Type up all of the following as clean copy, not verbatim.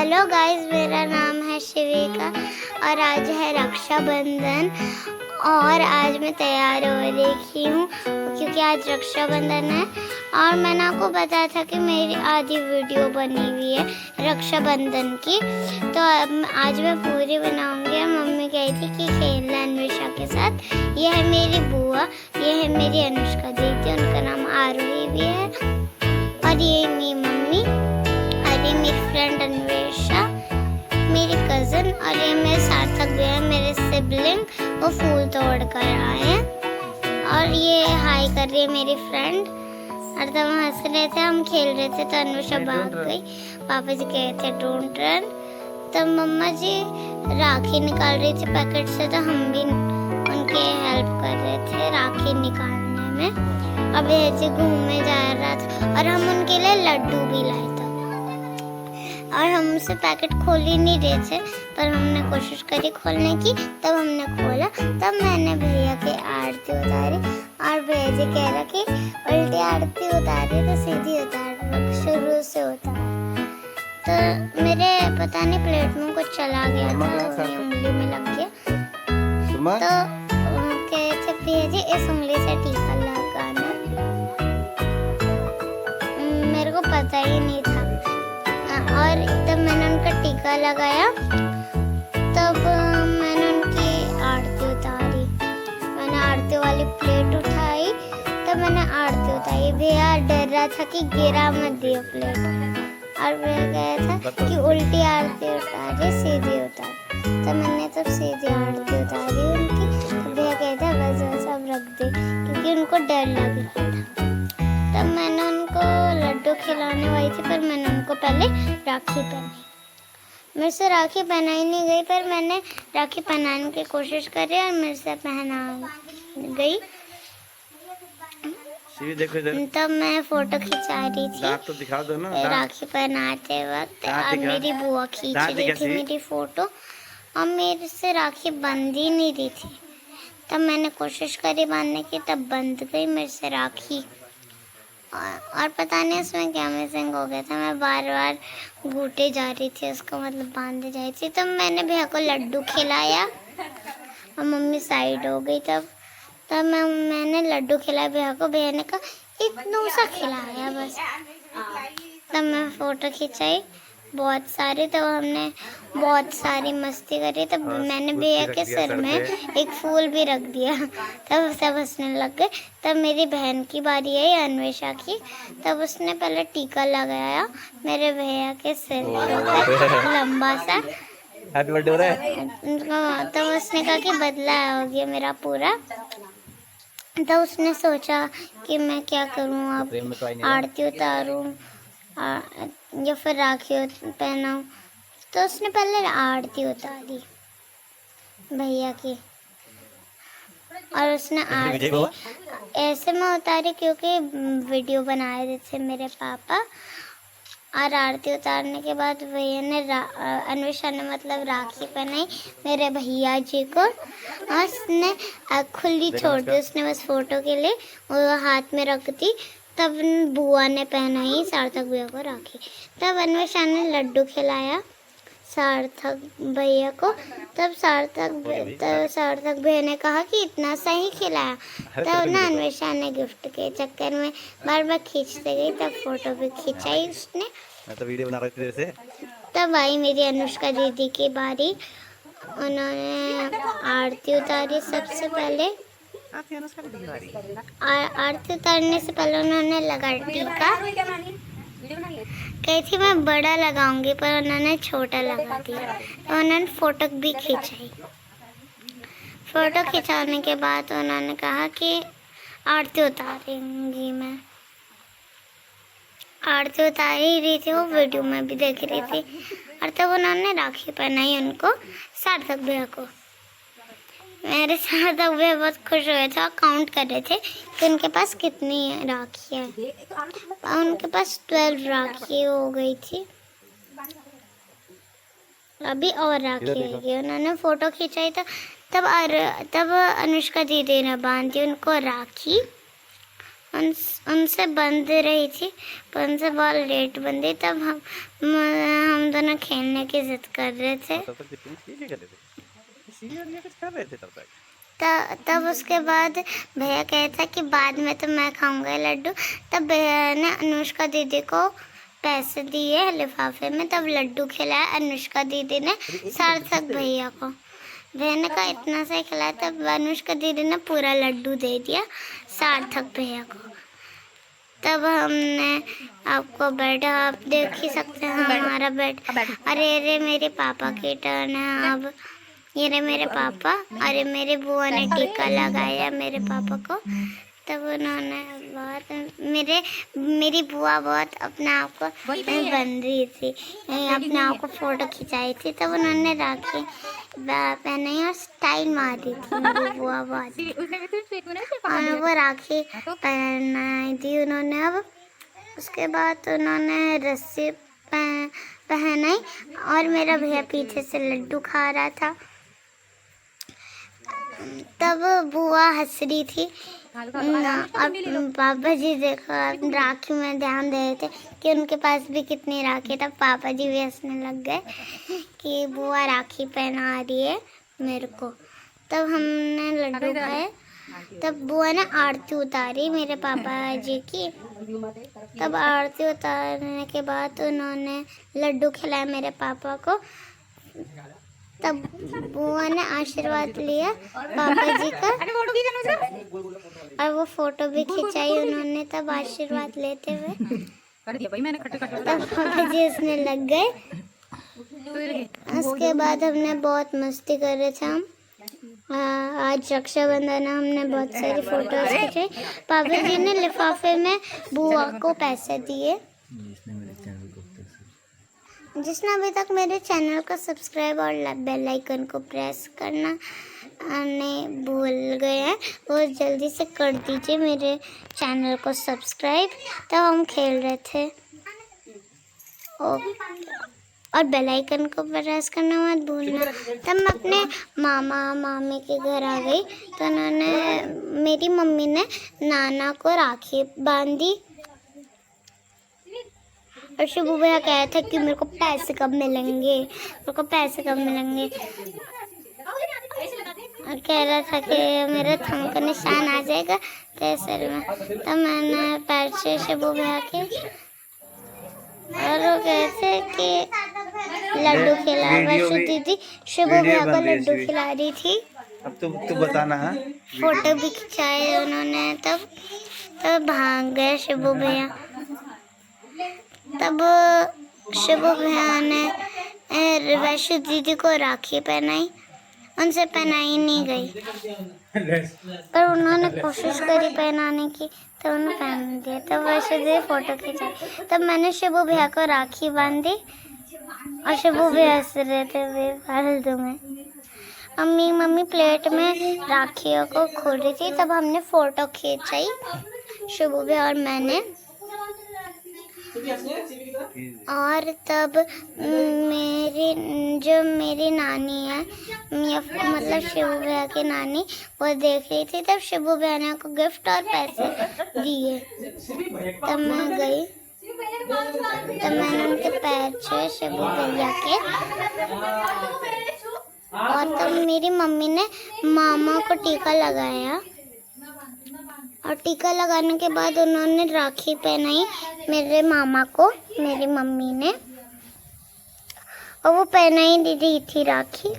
Hello guys, मेरा नाम है शिविका और आज है रक्षाबंधन और आज मैं तैयार हो रही हूँ क्योंकि आज रक्षाबंधन है। और मैंने आपको बताया था कि मेरी आधी वीडियो बनी हुई है रक्षाबंधन की, तो आज मैं पूरी बनाऊंगी। मम्मी कही थी कि खेलना अन्वेषा के साथ। ये है मेरी बुआ, ये है मेरी अनुष्का दीदी, उनका नाम आरोही भी है, और ये मेरी मम्मी, और ये मेरी फ्रेंड अन्वेषा, मेरी कज़न, और ये मेरे सार्थक भी है, मेरे सिबलिंग। वो फूल तोड़ कर आए हैं और ये हाई कर रही है मेरी फ्रेंड। और तब हम हंस रहे थे, हम खेल रहे थे, तो अनुषा भाग गई। पापा जी कहे थे डोंट रन। तब मम्मा जी राखी निकाल रही थी पैकेट से, तो हम भी उनके हेल्प कर रहे थे राखी निकालने में। अब ये जी घूमने जा रहा था और हम उनके लिए लड्डू भी लाए थे, और हम उसे पैकेट खोल ही नहीं रहे थे, पर हमने कोशिश करी खोलने की। तब हमने खोला, तब मैंने भैया की आरती उतारी, और भैया जी कह रहा कि उल्टी आरती उतारी तो सीधी उतार, शुरू से उतार। तो मेरे पता नहीं प्लेट में कुछ चला गया था, उंगली में लग गया। तो कहे थे भैया जी इस उंगली से टीका लगाना, मेरे को पता ही नहीं था। और तब मैंने उनका टीका लगाया, तब मैंने उनकी आरती उतारी। मैंने आरती वाली प्लेट उठाई, तब मैंने आरती उतारी। भैया डर रहा था कि गिरा मत दियो प्लेट, और भैया कहा था कि उल्टी आरती उतारी सीधी उतार। तब मैंने तब सीधी आरती उतारी उनकी। तो भैया कहता बस सब रख दे, क्योंकि उनको डर लग रहा था। तब मैंने उनको लड्डू खिलाने वाली थी, पर मैंने उनको पहले राखी पहनाई। मेरे से राखी पहनाई नहीं गई, पर मैंने राखी पहनाने की कोशिश करी और मेरे से पहना गई। तब मैं फोटो खिंचा रही थी, तो दिखा दो ना, राखी पहनाते वक्त। अब मेरी बुआ खींच रही थी मेरी फोटो, और मेरे से राखी बंध ही नहीं रही थी। तब मैंने कोशिश करी बांधने की, तब बंध गई मेरे से राखी। और पता नहीं उसमें क्या मिसिंग हो गया था। मैं बार बार घूटे जा रही थी, उसको मतलब बांधे जा रही थी। तब मैंने भैया को लड्डू खिलाया और मम्मी साइड हो गई। तब मैंने लड्डू खिलाया भैया को। भैया ने कहा इतना सा खिलाया बस। तब मैं फोटो खिंचाई बहुत सारी, तब हमने बहुत सारी मस्ती करी। तब मैंने भैया के सिर में एक फूल भी रख दिया, तब सब हंसने लग गए। तब मेरी बहन की बारी आई, अन्वेषा की। तब उसने पहले टीका लगाया मेरे भैया के सिर पे लंबा सा। हैप्पी बर्थडे हो रहा है। तब उसने कहा कि बदला हो गया मेरा पूरा। तब उसने सोचा कि मैं क्या करूं, अब आरती उतारूं या फिर राखी पहनाऊं। तो उसने पहले आरती उतारी भैया की, और उसने आरती ऐसे में उतारी क्योंकि वीडियो बना रहे थे मेरे पापा। और आरती उतारने के बाद भैया ने अन्वेषा ने मतलब राखी पहनाई मेरे भैया जी को, और उसने खुली छोड़ दी। उसने बस फोटो के लिए वो हाथ में रख दी। तब बुआ ने पहनाई सार्थक भैया को राखी। तब अन्वेषा ने लड्डू खिलाया सार्थक भैया को। तब सार्थक भैया ने कहा कि इतना सा ही खिलाया। तब ना अन्वेषा ने गिफ्ट के चक्कर में बार बार खींचते गई, तब फोटो भी खिंचाई उसने। मैं तो वीडियो बना रही थी। तब आई मेरी अनुष्का दीदी की बारी। उन्होंने आरती उतारी सबसे पहले। आरती उतारने से पहले उन्होंने लगा टीका। कही थी मैं बड़ा लगाऊंगी, पर उन्होंने छोटा लगा दिया। तो उन्होंने फोटो भी खिंचाई। फोटो खिंचाने के बाद उन्होंने कहा कि आरती उतारूंगी मैं। आरती उतार ही रही थी, वो वीडियो में भी देख रही थी। और तब उन्होंने राखी पहनाई उनको, सार्थक भैया को। मेरे सार्थक भैया बहुत खुश हुए थे और काउंट कर रहे थे कि उनके पास कितनी राखी है। उनके पास 12 राखी हो गई थी, अभी और राखी होगी। उन्होंने फोटो खिंचाई तब अनुष्का दीदी ने बांधी उनको राखी। उनसे बंध रही थी, पर उनसे बहुत लेट बंधी। तब हम दोनों खेलने की जिद कर रहे थे। तब तक कितनी चीजें कर रहे थे, सीरियल या कुछ कर रहे थे तब तक। तब उसके बाद भैया कहता कि बाद में तो मैं खाऊंगा ये लड्डू। तब भैया ने अनुष्का दीदी को पैसे दिए लिफाफे में, तब लड्डू खिलाया अनुष्का दीदी ने सार्थक भैया को। भैया ने कहा इतना सा ही खिलाया, तब अनुष्का दीदी ने पूरा लड्डू दे दिया सार्थक भैया को। तब हमने आपको बेड, आप देख ही सकते हैं हमारा बेड। अरे अरे मेरे पापा की टर्न है अब। ये रहे मेरे पापा। अरे मेरे बुआ ने टीका लगाया मेरे पापा को। तब उन्होंने मेरी बुआ बहुत अपने आप को बन रही थी, अपने आप को फोटो खिंचाई थी। तब उन्होंने राखी पहनाई और स्टाइल मारी थी मेरी बुआ बहुत। और वो राखी पहनाई थी उन्होंने। अब उसके बाद उन्होंने रस्सी पहनाई और मेरा भैया पीछे से लड्डू खा रहा था। तब बुआ हंस रही थी। अब पापा जी देखो राखी में ध्यान दे रहे थे कि उनके पास भी कितनी राखी। तब पापा जी भी हंसने लग गए कि बुआ राखी पहना रही है मेरे को। तब हमने लड्डू खाए। तब बुआ ने आरती उतारी मेरे पापा जी की। तब आरती उतारने के बाद उन्होंने लड्डू खिलाया मेरे पापा को। तब बुआ ने आशीर्वाद लिया पापा जी का और वो फोटो भी खिंचाई उन्होंने। तब आशीर्वाद लेते हुए तब पापा जी हंसने लग गए। उसके बाद हमने बहुत मस्ती कर रहे थे हम। आज रक्षाबंधन है, हमने बहुत सारी फोटोज खिंचाई। पापा जी ने लिफाफे में बुआ को पैसे दिए। जिसने अभी तक मेरे चैनल को सब्सक्राइब और बेल आइकन को प्रेस करना नहीं भूल गए हैं, वो जल्दी से कर दीजिए मेरे चैनल को सब्सक्राइब। तब हम खेल रहे थे और बेल आइकन को प्रेस करना मत भूलना। तब मैं अपने मामा मामी के घर आ गई तो उन्होंने, मेरी मम्मी ने नाना को राखी बांधी। और शुभू भैया कह रहा था कि मेरे को पैसे कब मिलेंगे, मेरे को पैसे कब मिलेंगे। और कह रहा था कि मेरे थंब का निशान आ जाएगा पैसे में। तब मैंने पैर से शुभू भैया के और वो कहते कि लड्डू खिला। वैसे दीदी शुभू भैया को लड्डू खिला रही थी। अब तू बताना है। फोटो भी खिंचाए उन्होंने। तब भाग गए शुभू भैया। तब शुभू भैया ने वैशु दीदी को राखी पहनाई। उनसे पहनाई नहीं गई पर उन्होंने कोशिश करी पहनाने की, तो उन्होंने पहन दिया। तब वैशु दीदी फोटो खिंचाई। तब मैंने शुभू भैया को राखी बांधी और शुभू भैया हंस रहे थे फालतू में। मम्मी प्लेट में राखियों को खोल रही थी। तब हमने फोटो खिंचाई शुभू भैया और मैंने। और तब मेरी नानी है, मतलब शिबू भैया की नानी, वो देख रही थी। तब शिबू भैया ने को गिफ्ट और पैसे दिए। तब मैं गई, तब मैंने उनके पैर छुए शिबू भैया के। और तब मेरी मम्मी ने मामा को टीका लगाया और टीका लगाने के बाद उन्होंने राखी पहनाई मेरे मामा को, मेरी मम्मी ने, और वो पहनाई दी थी राखी।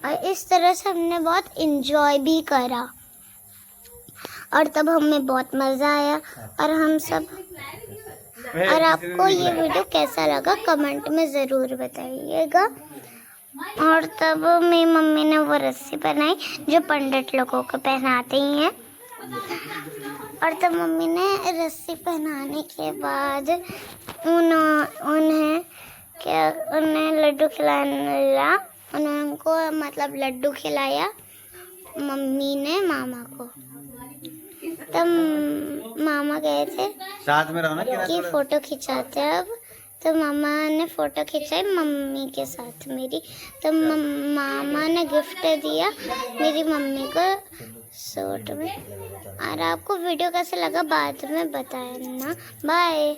और इस तरह से हमने बहुत इंजॉय भी करा और तब हमें बहुत मज़ा आया। और हम सब, और आपको ये वीडियो कैसा लगा कमेंट में ज़रूर बताइएगा। और तब मेरी मम्मी ने वो रस्सी पहनाई जो पंडित लोगों को पहनाते ही हैं। और तब मम्मी ने रस्सी पहनाने के बाद उन्हें लड्डू खिलाया। उनको मतलब लड्डू खिलाया मम्मी ने मामा को। तब मामा गए थे साथ में रहो ना कि फोटो खिंचाते हैं अब। तो मामा ने फ़ोटो खिंचाई मम्मी के साथ मेरी। तो मामा ने गिफ्ट दिया मेरी मम्मी को सूट में। और आपको वीडियो कैसे लगा बाद में बताना। बाय।